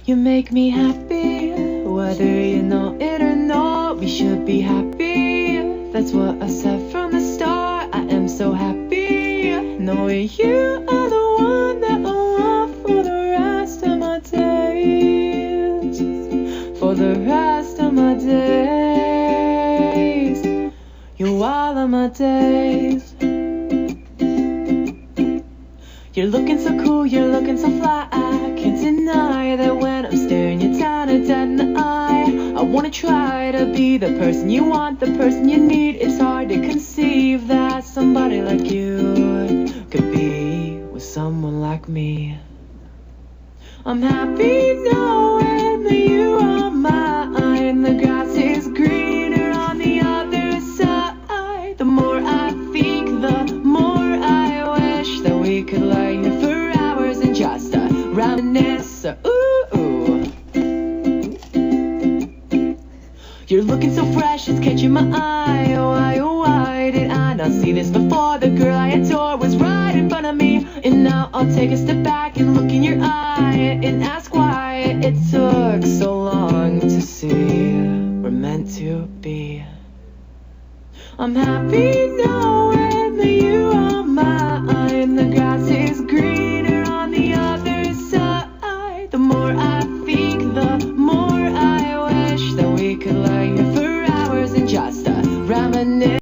You make me happy, whether you know it or not. We should be happy, that's what I said from the start. I am so happy, knowing you are the one that I want for the rest of my days. For the rest of my days, you're all of my days. You're looking so cool, you're looking so fly. I can't deny that when I'm staring you down and dead in the eye. I wanna try to be the person you want, the person you need. It's hard to conceive that somebody like you could be with someone like me. I'm happy knowing that you are mine. The grass is greener on the other side. The more I think, the more I wish that we could lay here for hours and just reminisce. Ooh. You're looking so fresh, it's catching my eye. Why did I not see this before? The girl I adore was right in front of me. And now I'll take a step back and look in your eye and ask why it took so long to see we're meant to be. I'm happy now.